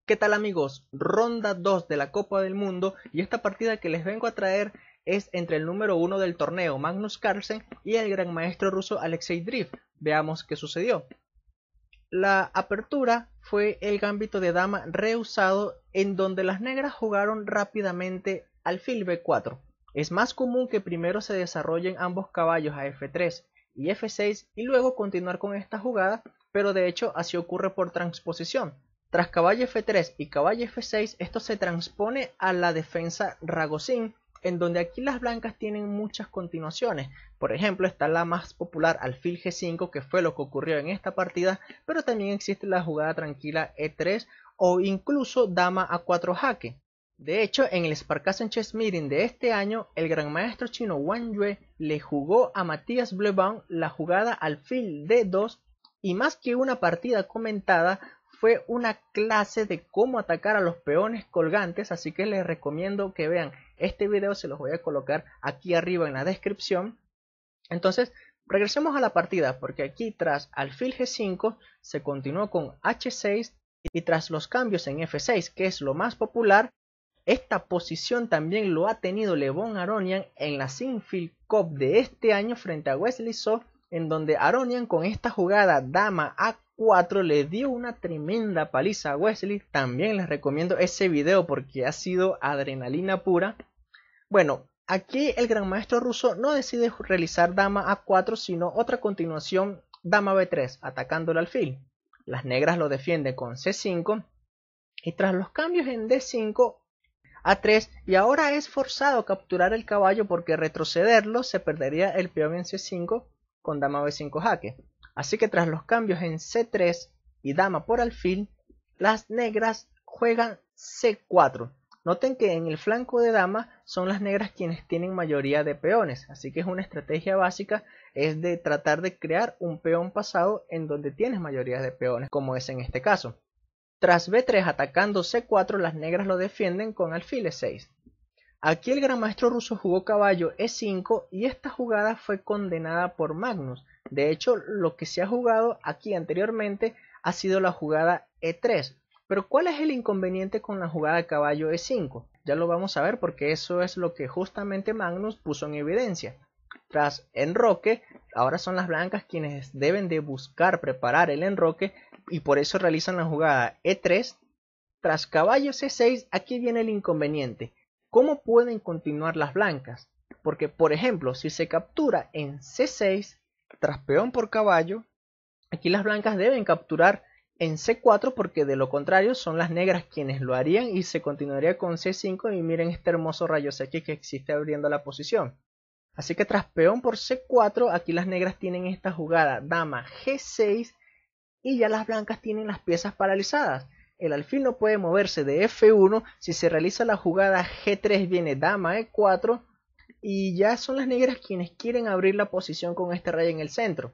¿Qué tal amigos? Ronda 2 de la Copa del Mundo y esta partida que les vengo a traer es entre el número 1 del torneo Magnus Carlsen y el gran maestro ruso Alexei Drift. Veamos qué sucedió. La apertura fue el gambito de dama reusado en donde las negras jugaron rápidamente alfil b4. Es más común que primero se desarrollen ambos caballos a f3 y f6 y luego continuar con esta jugada, pero de hecho así ocurre por transposición. Tras caballo f3 y caballo f6, esto se transpone a la defensa Ragozin, en donde aquí las blancas tienen muchas continuaciones. Por ejemplo, está la más popular alfil g5, que fue lo que ocurrió en esta partida, pero también existe la jugada tranquila e3 o incluso dama a4 jaque. De hecho, en el Sparkassen Chess Meeting de este año, el gran maestro chino Wang Yue le jugó a Matthias Blebaum la jugada alfil d2 y más que una partida comentada, fue una clase de cómo atacar a los peones colgantes, así que les recomiendo que vean este video, se los voy a colocar aquí arriba en la descripción. Entonces, regresemos a la partida, porque aquí tras alfil g5 se continuó con h6 y tras los cambios en f6, que es lo más popular, esta posición también lo ha tenido Levon Aronian en la Sinquefield Cup de este año frente a Wesley So, en donde Aronian con esta jugada dama a4 le dio una tremenda paliza a Wesley. También les recomiendo ese video porque ha sido adrenalina pura. Bueno, aquí el gran maestro ruso no decide realizar dama a4, sino otra continuación, dama b3, atacando el alfil. Las negras lo defienden con c5 y tras los cambios en d5, a3, y ahora es forzado a capturar el caballo porque retrocederlo se perdería el peón en c5 con dama b5 jaque. Así que tras los cambios en c3 y dama por alfil, las negras juegan c4. Noten que en el flanco de dama son las negras quienes tienen mayoría de peones, así que es una estrategia básica, es de tratar de crear un peón pasado en donde tienes mayoría de peones, como es en este caso. Tras b3 atacando c4, las negras lo defienden con alfil e6. Aquí el gran maestro ruso jugó caballo e5 y esta jugada fue condenada por Magnus. De hecho, lo que se ha jugado aquí anteriormente ha sido la jugada e3. Pero ¿cuál es el inconveniente con la jugada de caballo e5? Ya lo vamos a ver porque eso es lo que justamente Magnus puso en evidencia. Tras enroque, ahora son las blancas quienes deben de buscar preparar el enroque y por eso realizan la jugada e3. Tras caballo c6, aquí viene el inconveniente. ¿Cómo pueden continuar las blancas? Porque, por ejemplo, si se captura en c6, tras peón por caballo, aquí las blancas deben capturar en c4 porque de lo contrario son las negras quienes lo harían y se continuaría con c5 y miren este hermoso rayo X que existe abriendo la posición. Así que tras peón por c4, aquí las negras tienen esta jugada dama g6 y ya las blancas tienen las piezas paralizadas. El alfil no puede moverse de f1, si se realiza la jugada g3 viene dama e4 y ya son las negras quienes quieren abrir la posición con este rey en el centro.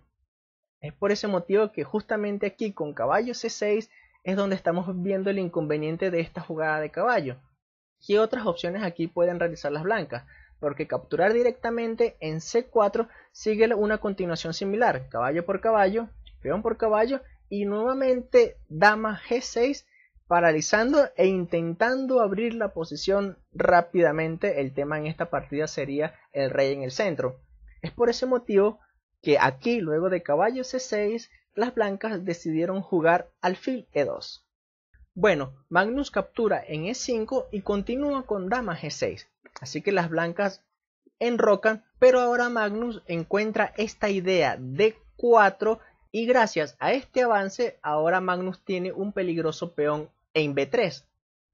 Es por ese motivo que justamente aquí con caballo c6 es donde estamos viendo el inconveniente de esta jugada de caballo. ¿Qué otras opciones aquí pueden realizar las blancas? Porque capturar directamente en c4 sigue una continuación similar, caballo por caballo, peón por caballo y nuevamente dama g6 paralizando e intentando abrir la posición rápidamente. El tema en esta partida sería el rey en el centro. Es por ese motivo que aquí luego de caballo c6 las blancas decidieron jugar alfil e2. Bueno, Magnus captura en e5 y continúa con dama g6. Así que las blancas enrocan, pero ahora Magnus encuentra esta idea de 4 y gracias a este avance ahora Magnus tiene un peligroso peón en b3.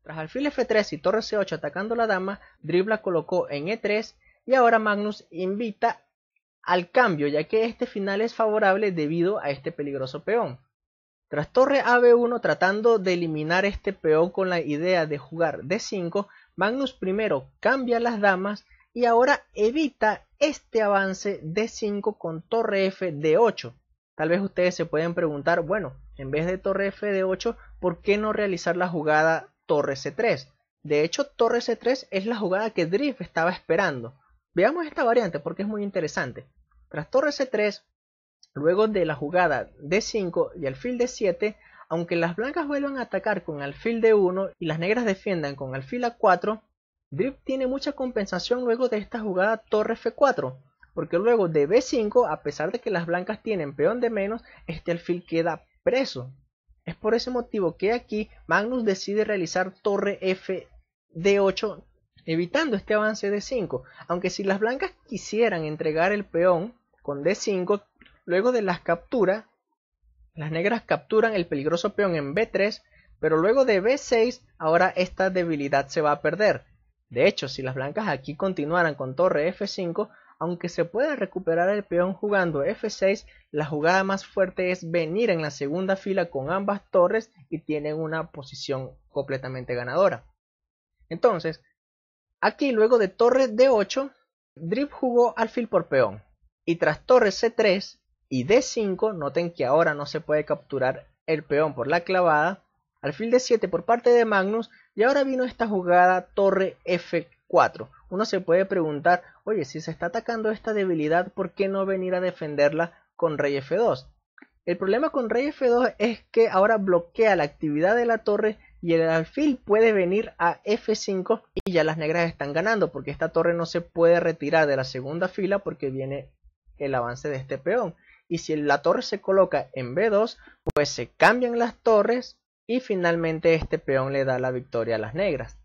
Tras alfil f3 y torre c8 atacando la dama, Drift la colocó en e3 y ahora Magnus invita al cambio ya que este final es favorable debido a este peligroso peón. Tras torre a b1 tratando de eliminar este peón con la idea de jugar d5, Magnus primero cambia las damas y ahora evita este avance d5 con torre f d8. Tal vez ustedes se pueden preguntar, bueno, en vez de torre f d8, ¿por qué no realizar la jugada torre c3? De hecho, torre c3 es la jugada que Drift estaba esperando. Veamos esta variante porque es muy interesante. Tras torre c3, luego de la jugada d5 y alfil d7, aunque las blancas vuelvan a atacar con alfil D1 y las negras defiendan con alfil A4, Drip tiene mucha compensación luego de esta jugada torre F4, porque luego de B5, a pesar de que las blancas tienen peón de menos, este alfil queda preso. Es por ese motivo que aquí Magnus decide realizar torre F D8, evitando este avance D5, aunque si las blancas quisieran entregar el peón con D5, luego de las capturas, las negras capturan el peligroso peón en B3, pero luego de B6, ahora esta debilidad se va a perder. De hecho, si las blancas aquí continuaran con torre F5, aunque se pueda recuperar el peón jugando F6, la jugada más fuerte es venir en la segunda fila con ambas torres y tienen una posición completamente ganadora. Entonces, aquí luego de torre D8, Drip jugó alfil por peón, y tras torre C3 y D5, noten que ahora no se puede capturar el peón por la clavada, alfil D7 por parte de Magnus, y ahora vino esta jugada torre F4. Uno se puede preguntar, oye, si se está atacando esta debilidad, ¿por qué no venir a defenderla con rey F2? El problema con rey F2 es que ahora bloquea la actividad de la torre y el alfil puede venir a F5 y ya las negras están ganando, porque esta torre no se puede retirar de la segunda fila porque viene el avance de este peón. Y si la torre se coloca en B2, pues se cambian las torres y finalmente este peón le da la victoria a las negras.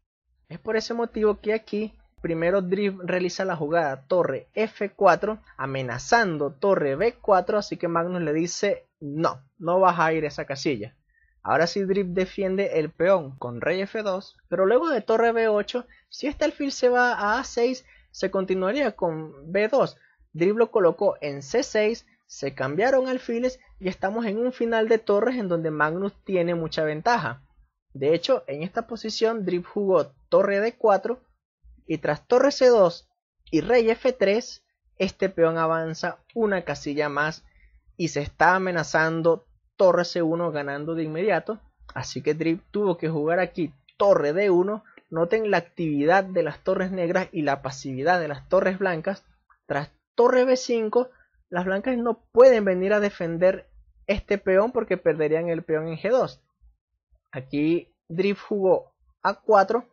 Es por ese motivo que aquí primero Drip realiza la jugada torre F4 amenazando torre B4, así que Magnus le dice no vas a ir a esa casilla. Ahora sí Drip defiende el peón con rey F2, pero luego de torre B8, si este alfil se va a A6, se continuaría con B2. Drip lo colocó en C6, se cambiaron alfiles y estamos en un final de torres en donde Magnus tiene mucha ventaja. De hecho, en esta posición Drip jugó torre D4 y tras torre C2 y rey F3, este peón avanza una casilla más y se está amenazando torre C1 ganando de inmediato. Así que Drip tuvo que jugar aquí torre D1. Noten la actividad de las torres negras y la pasividad de las torres blancas. Tras torre B5, las blancas no pueden venir a defender este peón porque perderían el peón en G2. Aquí Drip jugó A4,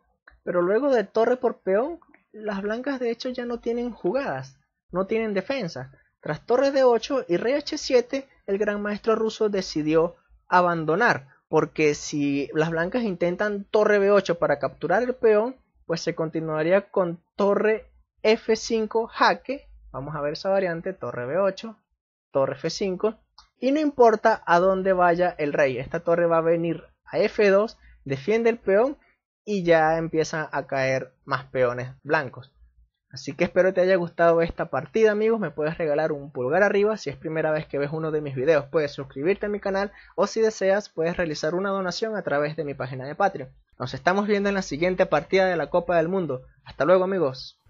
pero luego de torre por peón, las blancas de hecho ya no tienen jugadas, no tienen defensa. Tras torre D8 y rey H7, el gran maestro ruso decidió abandonar, porque si las blancas intentan torre B8 para capturar el peón, pues se continuaría con torre F5 jaque. Vamos a ver esa variante, torre B8, torre F5, y no importa a dónde vaya el rey, esta torre va a venir a F2, defiende el peón y ya empiezan a caer más peones blancos. Así que espero te haya gustado esta partida, amigos. Me puedes regalar un pulgar arriba si es primera vez que ves uno de mis videos. Puedes suscribirte a mi canal o si deseas puedes realizar una donación a través de mi página de Patreon. Nos estamos viendo en la siguiente partida de la Copa del Mundo. Hasta luego, amigos.